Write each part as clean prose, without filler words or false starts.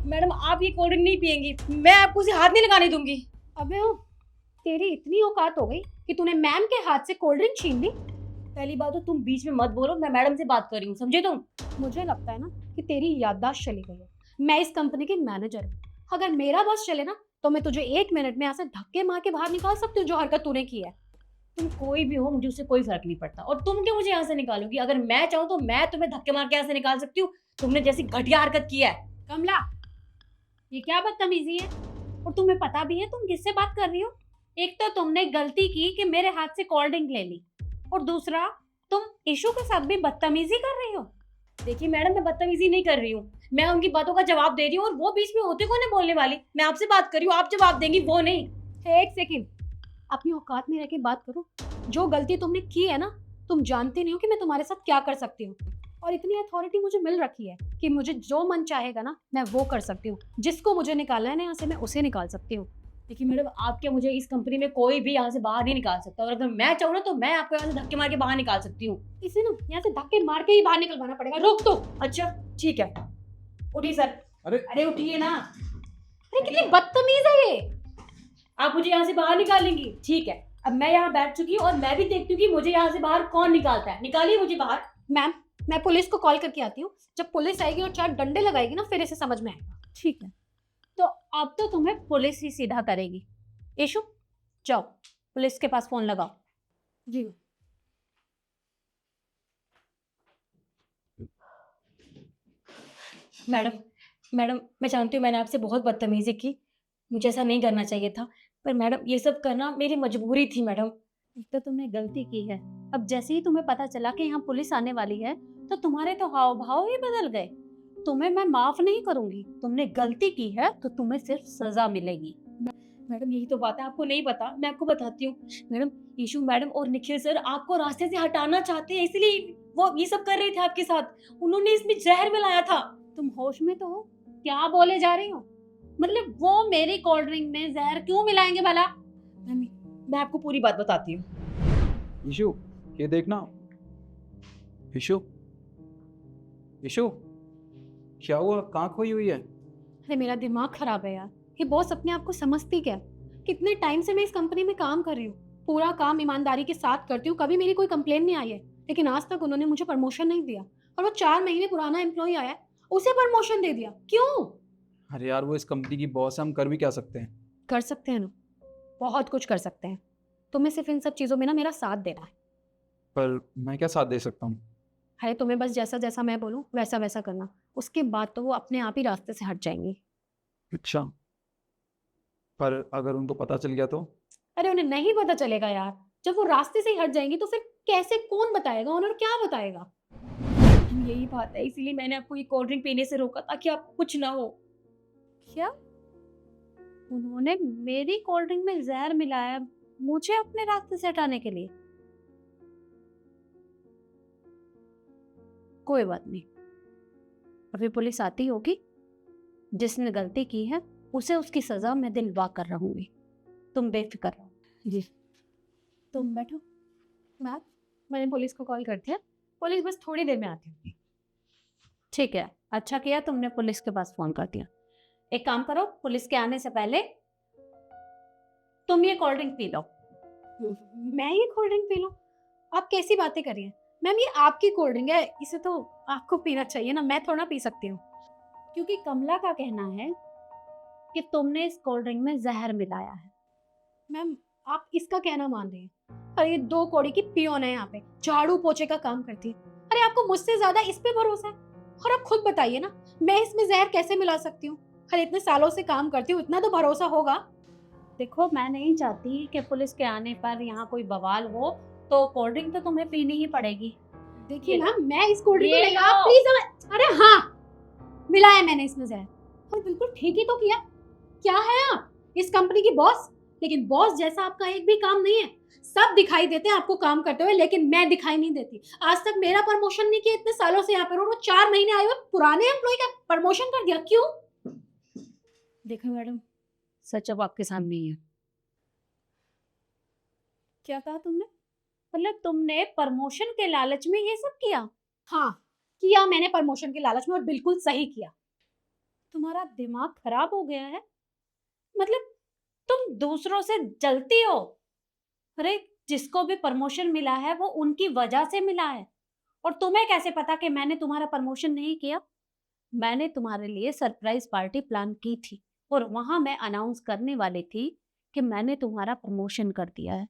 Madam आप ये cold drink नहीं पियेंगी, मैं आपको उसे हाथ नहीं लगाने दूंगी। अबे ओ, तेरी इतनी औकात हो गई कि तूने मैम के हाथ से कोल्ड ड्रिंक छीन ली। पहली बात तो तुम बीच में मत बोलो, मैं मैडम से बात कर रही हूँ, समझे तुम? मुझे लगता है ना कि तेरी याददाश्त चली गई है। मैं इस कंपनी की मैनेजर हूँ। अगर मेरा बॉस चले ना तो मैं तुझे 1 मिनट में यहाँ से धक्के मार के बाहर निकाल सकती हूँ, जो हरकत तूने की है। तुम कोई भी हो, मुझे उससे कोई फर्क नहीं पड़ता। और तुम क्यों मुझे यहाँ से निकालोगी? अगर मैं चाहूँ तो मैं तुम्हें धक्के मार के यहाँ से निकाल सकती हूँ। तुमने जैसी घटिया हरकत की है। कमला, ये क्या बदतमीजी है? और तुम्हें पता भी है तुम किससे बात कर रही हो? एक तो तुमने गलती की कि मेरे हाथ से कोल्ड ड्रिंक ले ली, और दूसरा तुम इशू के साथ भी बदतमीजी कर रही हो। देखिए मैडम, मैं बदतमीजी नहीं कर रही हूँ, मैं उनकी बातों का जवाब दे रही हूँ। और वो बीच में होते कौन है बोलने वाली? मैं आपसे बात कर रही हूँ, आप जवाब देंगी, वो नहीं। एक सेकंड, अपनी औकात में रह के बात करो। जो गलती तुमने की है ना, तुम जानती नहीं हो कि मैं तुम्हारे साथ क्या कर सकती हूँ। और इतनी अथॉरिटी मुझे मिल रखी है कि मुझे जो मन चाहेगा ना मैं वो कर सकती हूँ। जिसको मुझे निकालना है ना यहाँ से, मैं उसे निकाल सकती हूँ। देखिए मैडम, आप क्या मुझे इस कंपनी में कोई भी यहाँ से बाहर नहीं निकाल सकता। और अगर मैं चाहूँ ना तो मैं आपको यहाँ से धक्के मार के बाहर निकाल सकती हूँ। इसे ना यहाँ से धक्के मार के ही बाहर निकलवाना पड़ेगा। रोक तो। अच्छा ठीक है, उठिए सर। अरे अरे उठिए ना। अरे कितनी बदतमीज है ये। आप मुझे यहाँ से बाहर निकालेंगी? ठीक है, अब मैं यहाँ बैठ चुकी हूँ और मैं भी देखती हूँ कि मुझे यहाँ से बाहर कौन निकालता है। निकालिए मुझे बाहर। मैम, मैं पुलिस को कॉल करके आती हूँ। जब पुलिस आएगी और 4 डंडे लगाएगी ना, फिर इसे समझ में आएगा। ठीक है। तो अब तो तुम्हें पुलिस ही सीधा करेगी। यशु, जाओ पुलिस के पास फोन लगाओ। जी मैडम, मैडम मैं जानती हूँ मैंने आपसे बहुत बदतमीजी की, मुझे ऐसा नहीं करना चाहिए था। पर मैडम ये सब करना मेरी मजबूरी थी मैडम। एक तो तुमने गलती की है, अब जैसे ही तुम्हें पता चला कि यहाँ पुलिस आने वाली है तो तुम्हारे तो हाव भाव ही बदल गए। तुम्हें मैं माफ नहीं करूंगी। तुमने गलती की है तो तुम्हें सिर्फ सजा मिलेगी। मैडम यही तो बात है, आपको नहीं पता, मैं आपको बताती हूँ। मैडम, ईशू मैडम और निखिल सर आपको रास्ते से हटाना चाहते हैं, इसलिए वो ये सब कर रहे थे आपके साथ। उन्होंने इसमें जहर मिलाया था। तुम होश में तो हो? क्या बोले जा रही हो? मतलब वो मेरी कोल्ड ड्रिंक में जहर क्यों मिलाएंगे भला? मैं आपको पूरी बात बताती हूँ। इशू, ये देखना। इशू, इशू, क्या हुआ? कहाँ खोई हुई है? अरे मेरा दिमाग खराब है यार। ये बॉस अपने आप को समझती क्या? कितने टाइम से मैं इस कंपनी में काम कर रही हूँ, पूरा काम ईमानदारी के साथ करती हूँ, कभी मेरी कोई कंप्लेन नहीं आई है। लेकिन आज तक उन्होंने मुझे प्रमोशन नहीं दिया। और वो 4 महीने पुराना एम्प्लॉय आया है, उसे प्रमोशन दे दिया। क्यों? अरे यार, वो इस कंपनी की बॉस है, हम कर भी क्या सकते हैं? कर सकते हैं ना, बहुत कुछ कर सकते हैं। तुम्हें सिर्फ इन सब चीजों में ना मेरा साथ देना है। पर मैं क्या साथ दे सकता हूँ? है तुम्हें बस जैसा जैसा मैं बोलूँ वैसा वैसा करना। उसके बाद तो वो अपने आप ही रास्ते से हट जाएंगी। अच्छा, पर अगर उनको पता चल गया तो? अरे उन्हें नहीं पता चलेगा यार। जब वो रास्ते से ही हट जाएंगी तो फिर कैसे, कौन बताएगा उन्हें, और क्या बताएगा? यही बात है, इसीलिए मैंने आपको ये कोल्ड ड्रिंक पीने से रोका, ताकि आपको कुछ ना हो। क्या? उन्होंने मेरी कोल्ड ड्रिंक में जहर मिलाया मुझे अपने रास्ते से हटाने के लिए? कोई बात नहीं, अभी पुलिस आती होगी। जिसने गलती की है उसे उसकी सजा मैं दिलवा कर रहूंगी। तुम बेफिक्र रहो। जी, तुम बैठो। मैम, मैंने पुलिस को कॉल कर दिया। पुलिस बस थोड़ी देर में आती होगी। ठीक है, अच्छा किया तुमने पुलिस के पास फोन कर दिया। एक काम करो, पुलिस के आने से पहले तुम ये कोल्ड ड्रिंक पी लो। मैं ये कोल्ड ड्रिंक पी लूं? आप कैसी बातें कर रही हैं? मैम ये आपकी कोल्ड ड्रिंक है, इसे तो आपको पीना चाहिए ना, मैं थोड़ा पी सकती हूँ। क्योंकि कमला का कहना है कि तुमने इस कोल्ड ड्रिंक में जहर मिलाया है। मैम आप इसका कहना मान रही हैं? अरे ये 2 कौड़ी की पियोन है, यहाँ पे झाड़ू पोछे का काम करती है। अरे आपको मुझसे ज्यादा इस पे भरोसा है? और आप खुद बताइए ना, मैं इसमें जहर कैसे मिला सकती हूँ? अरे इतने सालों से काम करती हूँ, इतना तो भरोसा होगा। देखो मैं नहीं चाहती कि पुलिस के आने पर यहाँ कोई बवाल हो, तो कोल्ड ड्रिंक तो तुम्हें पीनी ही पड़ेगी। देखिए मैम, मैं इस कोल्ड ड्रिंक को नहीं, आप प्लीज। अरे हाँ, मिलाया मैंने इसमें जहर। और बिल्कुल ठीक ही तो किया। क्या है आप, इस कंपनी की बॉस? लेकिन बॉस जैसा आपका एक भी काम नहीं है। सब दिखाई देते हैं आपको काम करते हुए, लेकिन मैं दिखाई नहीं देती। आज तक मेरा प्रमोशन नहीं किया इतने सालों से यहाँ पर, और वो 4 महीने आए हुए पुराने एम्प्लॉय का प्रमोशन कर दिया। क्यों? देखो मैडम, सच अब आपके सामने ही है। क्या कहा तुमने? मतलब तुमने प्रमोशन के लालच में ये सब किया? हाँ, किया मैंने प्रमोशन के लालच में, और बिल्कुल सही किया। तुम्हारा दिमाग खराब हो गया है? मतलब तुम दूसरों से जलती हो? अरे जिसको भी प्रमोशन मिला है वो उनकी वजह से मिला है, और तुम्हें कैसे पता कि मैंने तुम्हारा प्रमोशन नहीं किया? मैंने तुम्हारे लिए सरप्राइज पार्टी प्लान की थी और वहां मैं अनाउंस करने वाली थी कि मैंने तुम्हारा प्रमोशन कर दिया है,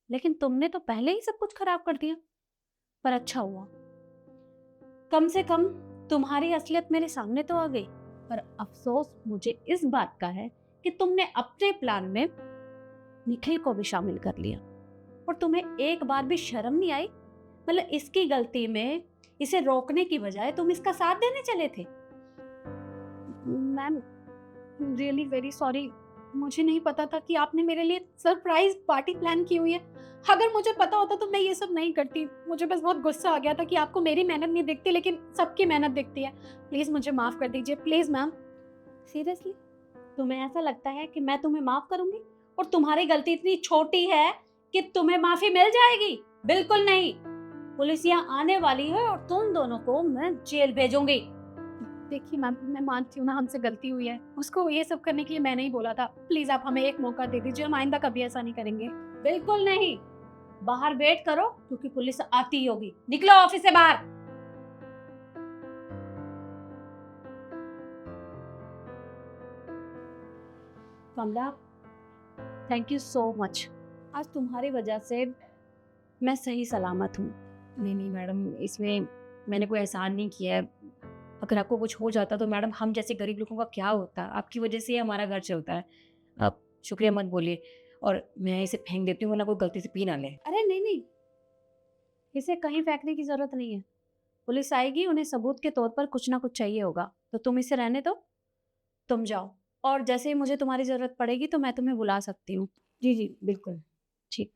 लेकिन तुमने तो पहले ही सब कुछ खराब कर दिया। पर अच्छा हुआ, कम से कम तुम्हारी असलियत मेरे सामने तो आ गई। पर अफसोस मुझे इस बात का है कि तुमने अपने प्लान में निखिल को भी शामिल कर लिया, और तुम्हें एक बार भी शर्म नहीं आई? मतलब इसकी गलती में इसे रोकने की बजाय तुम इसका साथ देने चले थे। मैम रियली वेरी सॉरी, मुझे नहीं पता था कि आपने मेरे लिए सरप्राइज पार्टी प्लान की हुई है। अगर मुझे पता होता तो मैं ये सब नहीं करती। मुझे बस बहुत गुस्सा आ गया था कि आपको मेरी मेहनत नहीं दिखती लेकिन सबकी मेहनत दिखती है। प्लीज मुझे माफ कर दीजिए, प्लीज मैम। सीरियसली तुम्हें ऐसा लगता है कि मैं तुम्हें माफ करूंगी? और तुम्हारी गलती इतनी छोटी है कि तुम्हें माफी मिल जाएगी? बिल्कुल नहीं। पुलिस यहाँ आने वाली है और तुम दोनों को मैं जेल भेजूंगी। देखिए मैम, मैं मानती हूँ ना हमसे गलती हुई है, उसको ये सब करने के लिए मैंने ही बोला था। प्लीज आप हमें एक मौका दे दीजिए, हम आइंदा कभी ऐसा नहीं करेंगे। बिल्कुल नहीं, बाहर वेट करो क्योंकि पुलिस आती ही होगी। निकलो ऑफिस से बाहर। कमला, थैंक यू सो मच। आज तुम्हारी वजह से मैं सही सलामत हूँ। नहीं नहीं मैडम, इसमें मैंने कोई एहसान नहीं किया है। अगर आपको कुछ हो जाता तो मैडम हम जैसे गरीब लोगों का क्या होता? आपकी वजह से ही हमारा घर चलता है। आप शुक्रिया मत बोलिए, और मैं इसे फेंक देती हूँ वरना कोई गलती से पी ना ले। अरे नहीं नहीं, इसे कहीं फेंकने की जरूरत नहीं है। पुलिस आएगी, उन्हें सबूत के तौर पर कुछ ना कुछ चाहिए होगा, तो तुम इसे रहने दो। तुम जाओ, और जैसे ही मुझे तुम्हारी जरूरत पड़ेगी तो मैं तुम्हें बुला सकती हूँ। जी जी बिल्कुल। ठीक।